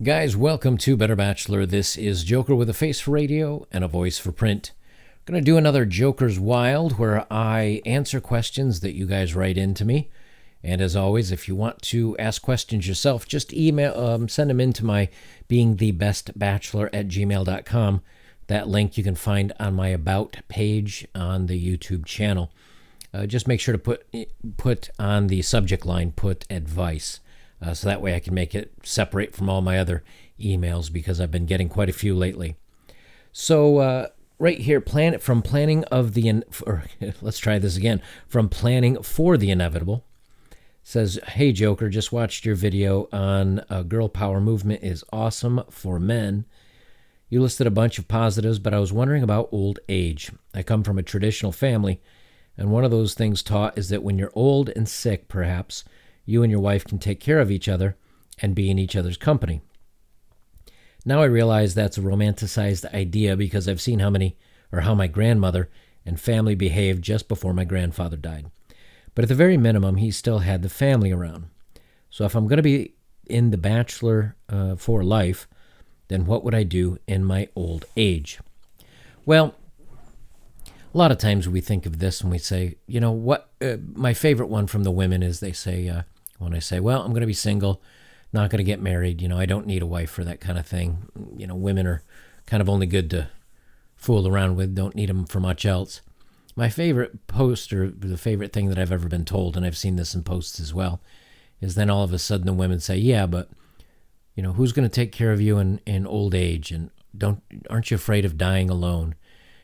Guys, welcome to Better Bachelor. This is Joker with a face for radio and a voice for print. I'm going to do another Joker's Wild where I answer questions that you guys write into me. And as always, if you want to ask questions yourself, just send them into my BeingTheBestBachelor@gmail.com. That link you can find on my About page on the YouTube channel. Just make sure to put on the subject line, put advice. So that way I can make it separate from all my other emails because I've been getting quite a few lately. So right here, from planning for the inevitable, says, "Hey Joker, just watched your video on girl power movement is awesome for men. You listed a bunch of positives, but I was wondering about old age. I come from a traditional family, and one of those things taught is that when you're old and sick, perhaps, you and your wife can take care of each other and be in each other's company. Now I realize that's a romanticized idea because I've seen how my grandmother and family behaved just before my grandfather died. But at the very minimum, he still had the family around. So if I'm going to be in The Bachelor for life, then what would I do in my old age?" Well, a lot of times we think of this and we say, you know what, my favorite one from the women is they say, when I say, well, I'm going to be single, not going to get married, I don't need a wife for that kind of thing. Women are kind of only good to fool around with, don't need them for much else. My favorite post, or the favorite thing that I've ever been told, and I've seen this in posts as well, is then all of a sudden the women say, yeah, but, who's going to take care of you in old age? And aren't you afraid of dying alone?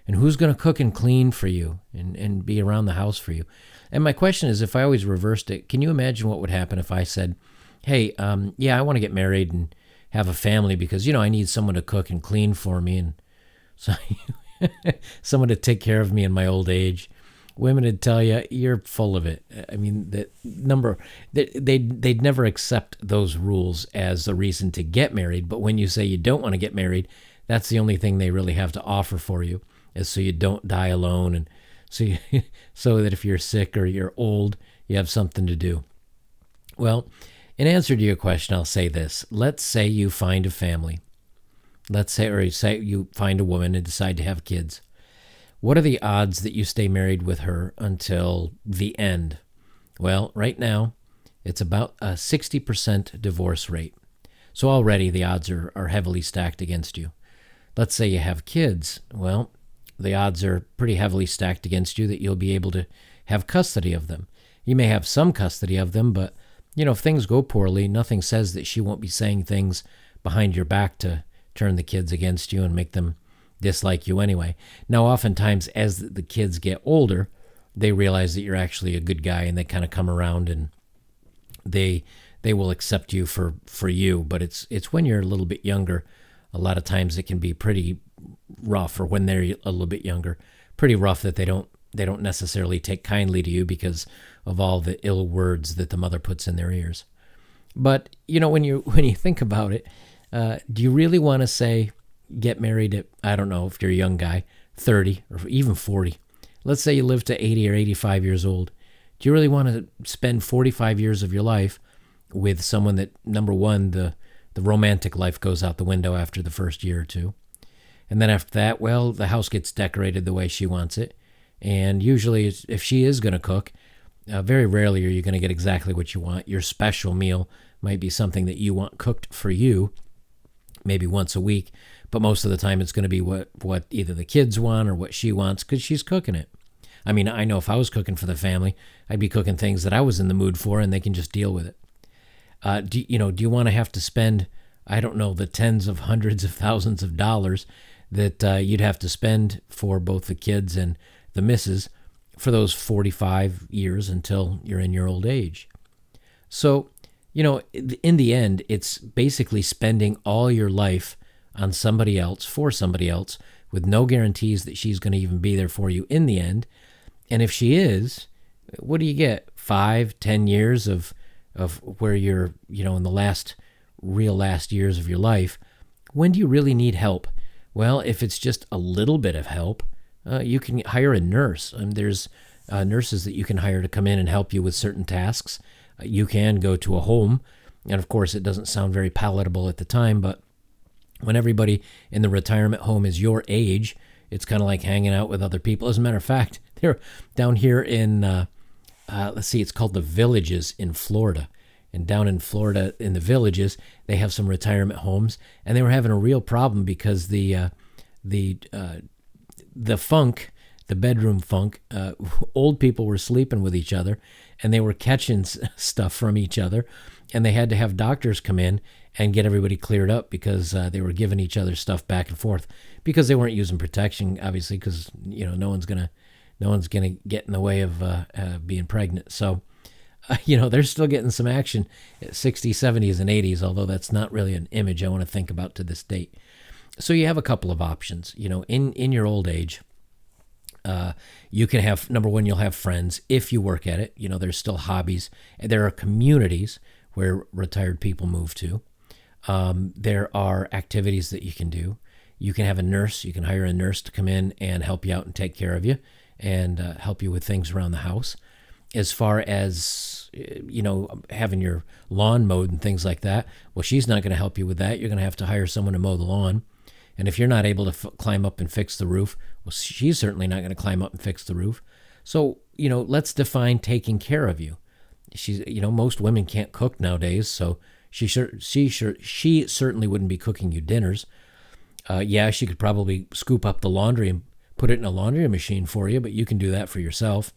And who's going to cook and clean for you and be around the house for you? And my question is, if I always reversed it, can you imagine what would happen if I said, hey, I want to get married and have a family because, I need someone to cook and clean for me and so someone to take care of me in my old age. Women would tell you, you're full of it. I mean, they'd never accept those rules as a reason to get married. But when you say you don't want to get married, that's the only thing they really have to offer for you, is so you don't die alone, and so that if you're sick or you're old, you have something to do. Well, in answer to your question, I'll say this. Let's say you find a family. Say you find a woman and decide to have kids. What are the odds that you stay married with her until the end? Well, right now, it's about a 60% divorce rate. So already the odds are heavily stacked against you. Let's say you have kids. Well, the odds are pretty heavily stacked against you that you'll be able to have custody of them. You may have some custody of them, but, if things go poorly, nothing says that she won't be saying things behind your back to turn the kids against you and make them dislike you anyway. Now, oftentimes, as the kids get older, they realize that you're actually a good guy, and they kind of come around and they will accept you for you. But it's when you're a little bit younger, a lot of times it can be pretty rough, or when they're a little bit younger, pretty rough, that they don't necessarily take kindly to you because of all the ill words that the mother puts in their ears. But when you think about it, do you really want to say get married at, I don't know, if you're a young guy, 30 or even 40? Let's say you live to 80 or 85 years old. Do you really want to spend 45 years of your life with someone that, number one, the romantic life goes out the window after the first year or two? And then after that, well, the house gets decorated the way she wants it. And usually, if she is going to cook, very rarely are you going to get exactly what you want. Your special meal might be something that you want cooked for you, maybe once a week. But most of the time, it's going to be what either the kids want or what she wants because she's cooking it. I mean, I know if I was cooking for the family, I'd be cooking things that I was in the mood for, and they can just deal with it. Do you want to have to spend, I don't know, the tens of hundreds of thousands of dollars that you'd have to spend for both the kids and the missus for those 45 years until you're in your old age? So, in the end, it's basically spending all your life on somebody else, for somebody else, with no guarantees that she's going to even be there for you in the end. And if she is, what do you get? 5-10 years of where you're, in the last years of your life. When do you really need help? Well, if it's just a little bit of help, you can hire a nurse. There's nurses that you can hire to come in and help you with certain tasks. You can go to a home And of course, it doesn't sound very palatable at the time, but when everybody in the retirement home is your age, it's kind of like hanging out with other people. As a matter of fact, they're down here in, let's see, it's called the Villages in Florida. And down in Florida, in the Villages, they have some retirement homes, and they were having a real problem because the funk, the bedroom funk, old people were sleeping with each other, and they were catching stuff from each other, and they had to have doctors come in and get everybody cleared up because they were giving each other stuff back and forth because they weren't using protection, obviously, because no one's gonna get in the way of being pregnant. So. They're still getting some action at 60s, 70s, and 80s, although that's not really an image I want to think about to this date. So you have a couple of options. In your old age, you can have, number one, you'll have friends if you work at it. There's still hobbies. There are communities where retired people move to. There are activities that you can do. You can have a nurse. You can hire a nurse to come in and help you out and take care of you and help you with things around the house. As far as, having your lawn mowed and things like that, well, she's not going to help you with that. You're going to have to hire someone to mow the lawn. And if you're not able to climb up and fix the roof, well, she's certainly not going to climb up and fix the roof. So, let's define taking care of you. Most women can't cook nowadays, so she certainly wouldn't be cooking you dinners. She could probably scoop up the laundry and put it in a laundry machine for you, but you can do that for yourself.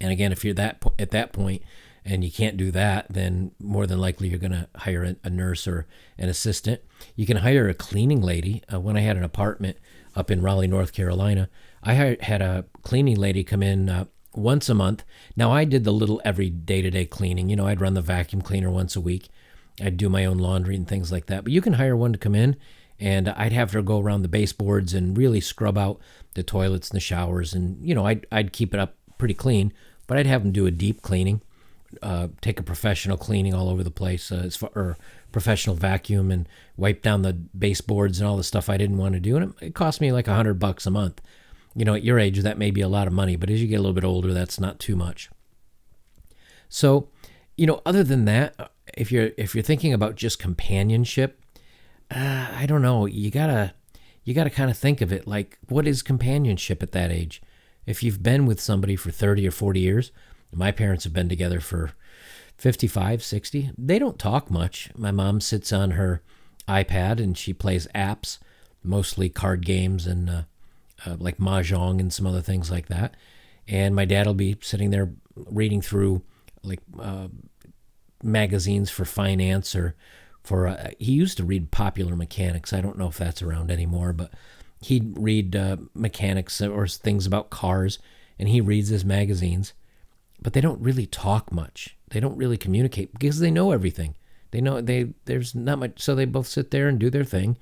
And again, if you're at that point and you can't do that, then more than likely you're going to hire a nurse or an assistant. You can hire a cleaning lady. When I had an apartment up in Raleigh, North Carolina, I had a cleaning lady come in once a month. Now, I did the little every day-to-day cleaning. I'd run the vacuum cleaner once a week. I'd do my own laundry and things like that. But you can hire one to come in, and I'd have her go around the baseboards and really scrub out the toilets and the showers. And, I'd keep it up pretty clean. But I'd have them do a deep cleaning, take a professional cleaning all over the place, or professional vacuum and wipe down the baseboards and all the stuff I didn't want to do. And it cost me like $100 a month. At your age, that may be a lot of money, but as you get a little bit older, that's not too much. So, other than that, if you're thinking about just companionship, I don't know. You gotta kind of think of it like, what is companionship at that age? If you've been with somebody for 30 or 40 years, my parents have been together for 55, 60. They don't talk much. My mom sits on her iPad and she plays apps, mostly card games and like Mahjong and some other things like that. And my dad will be sitting there reading through like magazines for finance or he used to read Popular Mechanics. I don't know if that's around anymore, but he'd read mechanics or things about cars, and he reads his magazines. But they don't really talk much. They don't really communicate because they know everything. There's not much, so they both sit there and do their thing.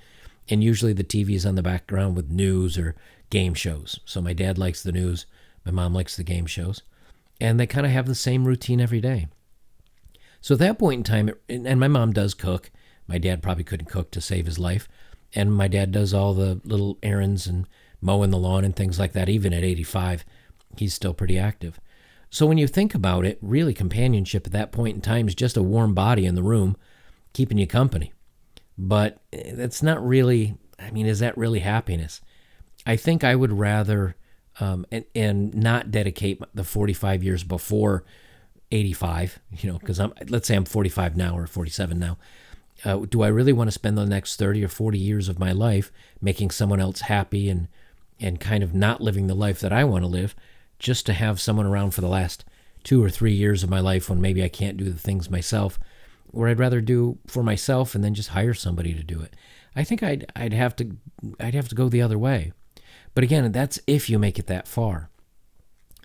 And usually the TV is on the background with news or game shows. So my dad likes the news, my mom likes the game shows, and they kind of have the same routine every day. So at that point in time, and my mom does cook. My dad probably couldn't cook to save his life. And my dad does all the little errands and mowing the lawn and things like that. Even at 85, he's still pretty active. So when you think about it, really companionship at that point in time is just a warm body in the room keeping you company. But that's not really, is that really happiness? I think I would rather, and not dedicate the 45 years before 85, because let's say I'm 45 now or 47 now. Do I really want to spend the next 30 or 40 years of my life making someone else happy and kind of not living the life that I want to live just to have someone around for the last 2 or 3 years of my life when maybe I can't do the things myself, or I'd rather do for myself and then just hire somebody to do it? I think I'd have to go the other way. But again, that's if you make it that far.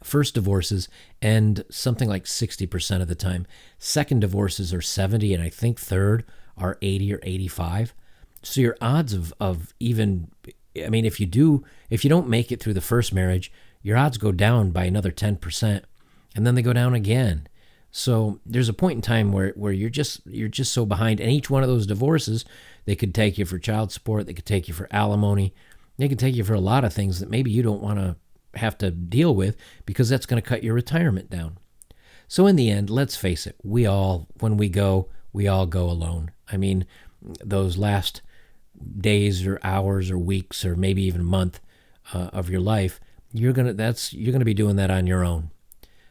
First divorces end something like 60% of the time. Second divorces are 70, and I think third are 80 or 85. So your odds of even, if you don't make it through the first marriage, your odds go down by another 10%, and then they go down again. So there's a point in time where you're just so behind, and each one of those divorces, they could take you for child support, they could take you for alimony, they could take you for a lot of things that maybe you don't want to have to deal with because that's going to cut your retirement down. So in the end, let's face it, we all, when we go, we all go alone. I mean, those last days or hours or weeks or maybe even a month of your life, you're gonna be doing that on your own.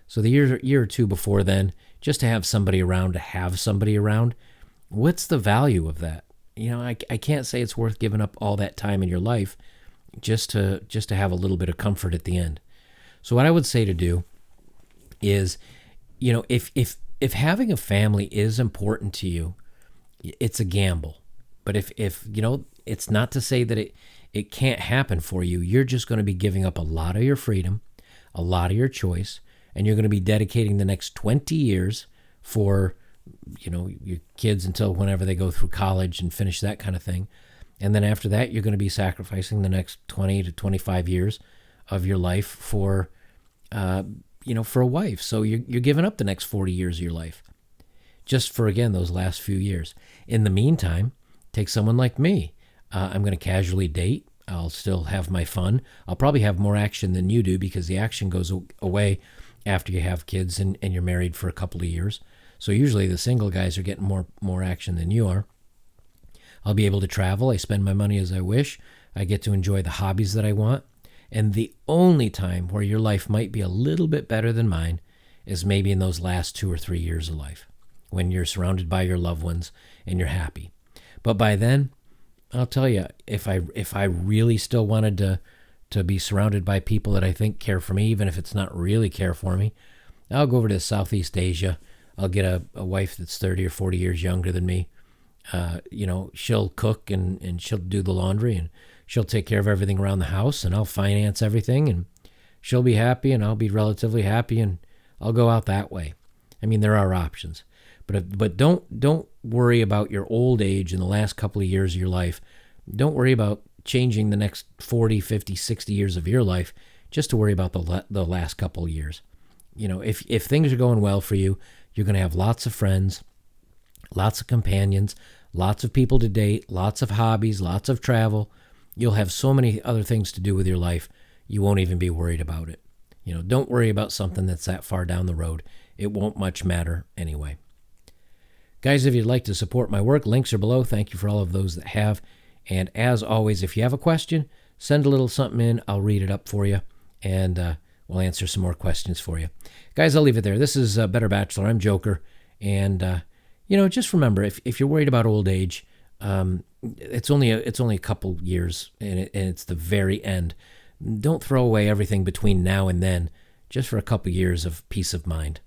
So the year or two before then, just to have somebody around, what's the value of that? I can't say it's worth giving up all that time in your life just to have a little bit of comfort at the end. So what I would say to do is, if having a family is important to you, it's a gamble. But if it's not to say that it can't happen for you. You're just going to be giving up a lot of your freedom, a lot of your choice, and you're going to be dedicating the next 20 years for your kids until whenever they go through college and finish that kind of thing. And then after that, you're going to be sacrificing the next 20 to 25 years of your life for a wife. So you're giving up the next 40 years of your life just for, again, those last few years. In the meantime, take someone like me. I'm going to casually date. I'll still have my fun. I'll probably have more action than you do because the action goes away after you have kids and you're married for a couple of years. So usually the single guys are getting more action than you are. I'll be able to travel. I spend my money as I wish. I get to enjoy the hobbies that I want. And the only time where your life might be a little bit better than mine is maybe in those last 2 or 3 years of life when you're surrounded by your loved ones and you're happy. But by then, I'll tell you, if I really still wanted to be surrounded by people that I think care for me, even if it's not really care for me, I'll go over to Southeast Asia. I'll get a wife that's 30 or 40 years younger than me. She'll cook and she'll do the laundry and she'll take care of everything around the house and I'll finance everything and she'll be happy and I'll be relatively happy and I'll go out that way. I mean, there are options, but don't worry about your old age in the last couple of years of your life. Don't worry about changing the next 40, 50, 60 years of your life just to worry about the last couple of years. If things are going well for you, you're going to have lots of friends, lots of companions, lots of people to date, lots of hobbies, lots of travel. You'll have so many other things to do with your life, you won't even be worried about it. Don't worry about something that's that far down the road. It won't much matter anyway. Guys, if you'd like to support my work, links are below. Thank you for all of those that have. And as always, if you have a question, send a little something in. I'll read it up for you, and we'll answer some more questions for you. Guys, I'll leave it there. This is Better Bachelor. I'm Joker. And, just remember, if you're worried about old age, it's only a couple years, and it's the very end. Don't throw away everything between now and then just for a couple years of peace of mind.